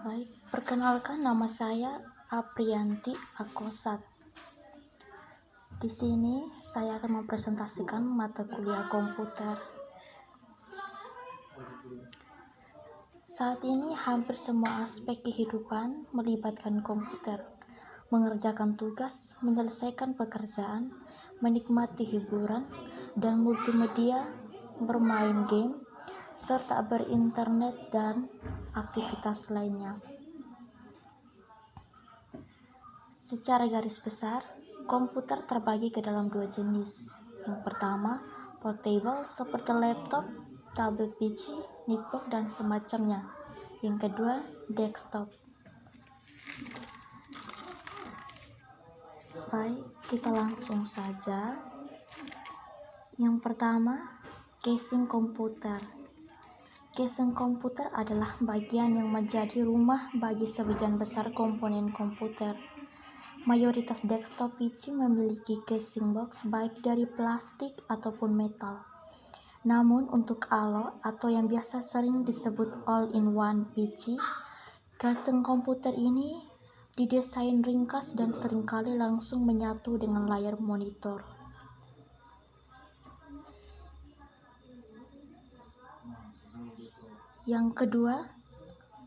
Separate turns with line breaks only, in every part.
Baik, perkenalkan nama saya Apriyanti Akosat. Di sini saya akan mempresentasikan mata kuliah komputer. Saat ini hampir semua aspek kehidupan melibatkan komputer. Mengerjakan tugas, menyelesaikan pekerjaan, menikmati hiburan dan multimedia, bermain game, serta berinternet dan aktivitas lainnya. Secara garis besar, komputer terbagi ke dalam dua jenis. Yang pertama, portable seperti laptop, tablet PC, netbook, dan semacamnya. Yang kedua, desktop. Baik, kita langsung saja. Yang pertama, casing komputer. Casing komputer adalah bagian yang menjadi rumah bagi sebagian besar komponen komputer. Mayoritas desktop PC memiliki casing box baik dari plastik ataupun metal. Namun untuk ALO atau yang biasa sering disebut all-in-one PC, casing komputer ini didesain ringkas dan seringkali langsung menyatu dengan layar monitor. Yang kedua,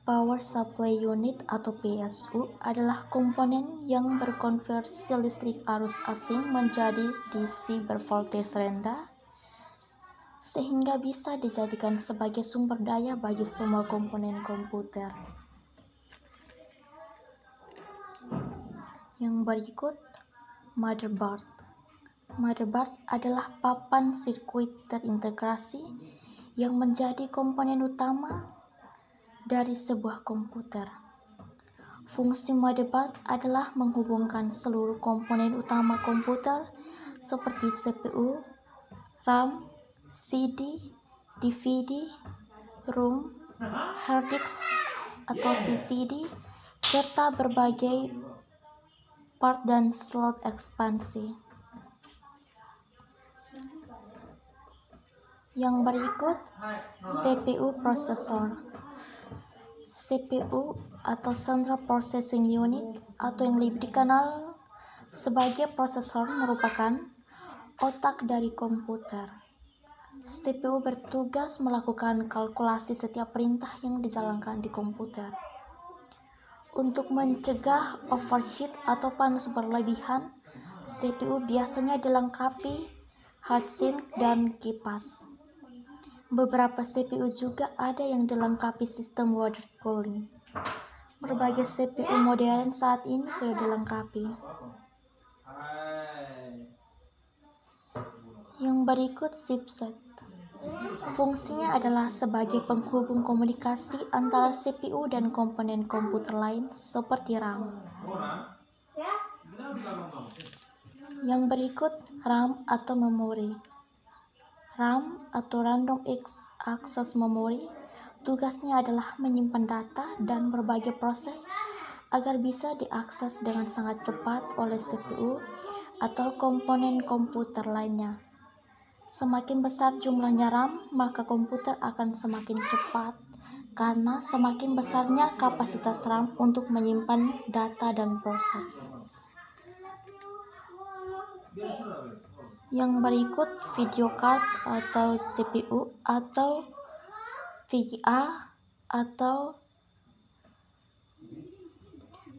Power Supply Unit atau PSU adalah komponen yang berkonversi listrik arus asing menjadi DC bervoltage rendah sehingga bisa dijadikan sebagai sumber daya bagi semua komponen komputer. Yang berikut, motherboard. Motherboard adalah papan sirkuit terintegrasi yang menjadi komponen utama dari sebuah komputer. Fungsi motherboard adalah menghubungkan seluruh komponen utama komputer seperti CPU, RAM, CD, DVD, ROM, hard disk atau CCD, serta berbagai part dan slot ekspansi. Yang berikut, CPU prosesor. CPU atau Central Processing Unit atau yang lebih dikenal sebagai prosesor merupakan otak dari komputer. CPU bertugas melakukan kalkulasi setiap perintah yang dijalankan di komputer. Untuk mencegah overheat atau panas berlebihan, CPU biasanya dilengkapi heatsink dan kipas. Beberapa CPU juga ada yang dilengkapi sistem water cooling. Berbagai CPU modern saat ini sudah dilengkapi. Yang berikut chipset. Fungsinya adalah sebagai penghubung komunikasi antara CPU dan komponen komputer lain seperti RAM. Yang berikut RAM atau memori. RAM atau Random Access Memory tugasnya adalah menyimpan data dan berbagai proses agar bisa diakses dengan sangat cepat oleh CPU atau komponen komputer lainnya. Semakin besar jumlahnya RAM, maka komputer akan semakin cepat karena semakin besarnya kapasitas RAM untuk menyimpan data dan proses. Yang berikut video card atau CPU atau VGA atau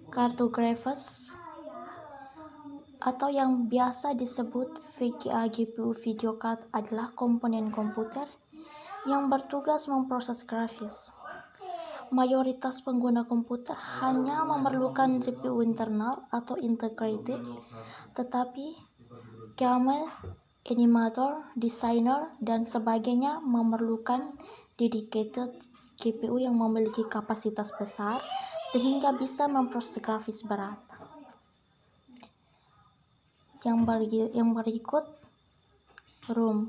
kartu grafis atau yang biasa disebut VGA GPU video card adalah komponen komputer yang bertugas memproses grafis. Mayoritas pengguna komputer hanya memerlukan GPU internal atau integrated, tetapi Camel, animator, designer, dan sebagainya memerlukan dedicated GPU yang memiliki kapasitas besar sehingga bisa memproses grafis berat. Yang berikut ROM.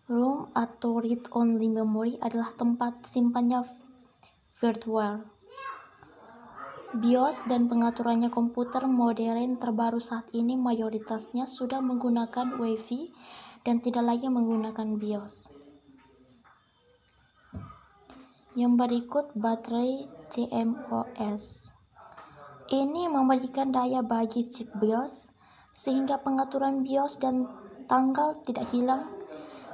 ROM atau Read Only Memory adalah tempat simpannya virtual. BIOS dan pengaturannya komputer modern terbaru saat ini mayoritasnya sudah menggunakan Wi-Fi dan tidak lagi menggunakan BIOS. Yang berikut baterai CMOS. Ini memberikan daya bagi chip BIOS sehingga pengaturan BIOS dan tanggal tidak hilang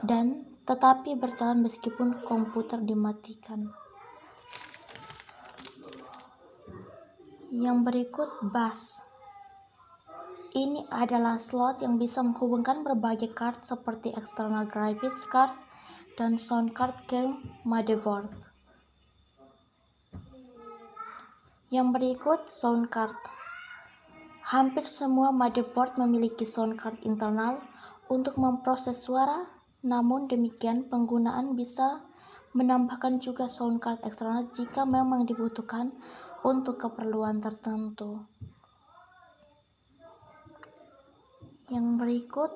dan tetapi berjalan meskipun komputer dimatikan. Yang berikut bus. Ini adalah slot yang bisa menghubungkan berbagai card seperti external graphics card dan sound card ke motherboard. Yang berikut sound card. Hampir semua motherboard memiliki sound card internal untuk memproses suara, namun demikian penggunaan bisa menambahkan juga sound card eksternal jika memang dibutuhkan untuk keperluan tertentu. Yang berikut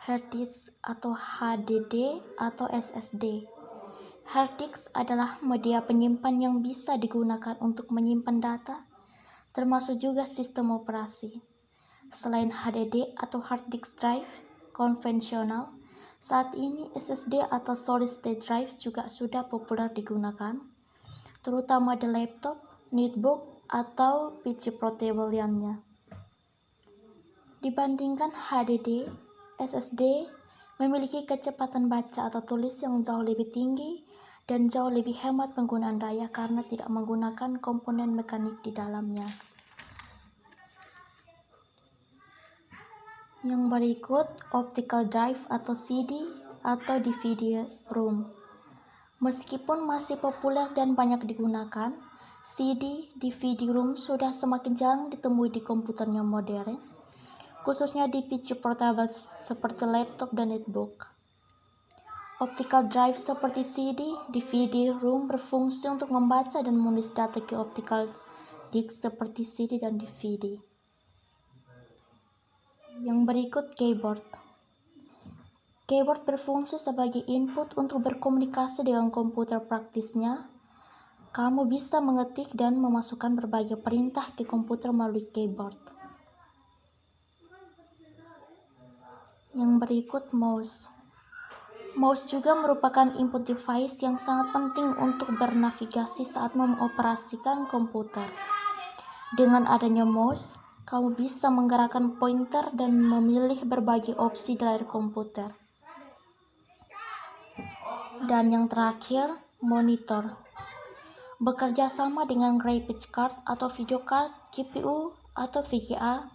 hard disk atau HDD atau SSD. Hard disk adalah media penyimpan yang bisa digunakan untuk menyimpan data, termasuk juga sistem operasi. Selain HDD atau hard disk drive konvensional, saat ini SSD atau solid state drive juga sudah populer digunakan, terutama di laptop, netbook, atau PC portable lainnya. Dibandingkan HDD, SSD memiliki kecepatan baca atau tulis yang jauh lebih tinggi dan jauh lebih hemat penggunaan daya karena tidak menggunakan komponen mekanik di dalamnya. Yang berikut optical drive atau CD atau DVD ROM. Meskipun masih populer dan banyak digunakan, CD, DVD ROM sudah semakin jarang ditemui di komputer yang modern, khususnya di PC portable seperti laptop dan netbook. Optical drive seperti CD, DVD, ROM berfungsi untuk membaca dan menulis data ke optical disk seperti CD dan DVD. Yang berikut keyboard. Keyboard berfungsi sebagai input untuk berkomunikasi dengan komputer. Praktisnya, kamu bisa mengetik dan memasukkan berbagai perintah ke komputer melalui keyboard. Yang berikut mouse. Mouse juga merupakan input device yang sangat penting untuk bernavigasi saat mengoperasikan komputer. Dengan adanya mouse, kamu bisa menggerakkan pointer dan memilih berbagai opsi di layar komputer. Dan yang terakhir, monitor. Bekerja sama dengan graphics card atau video card, GPU, atau VGA,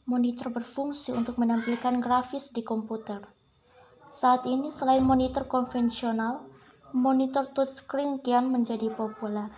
monitor berfungsi untuk menampilkan grafis di komputer. Saat ini selain monitor konvensional, monitor touchscreen kian menjadi populer.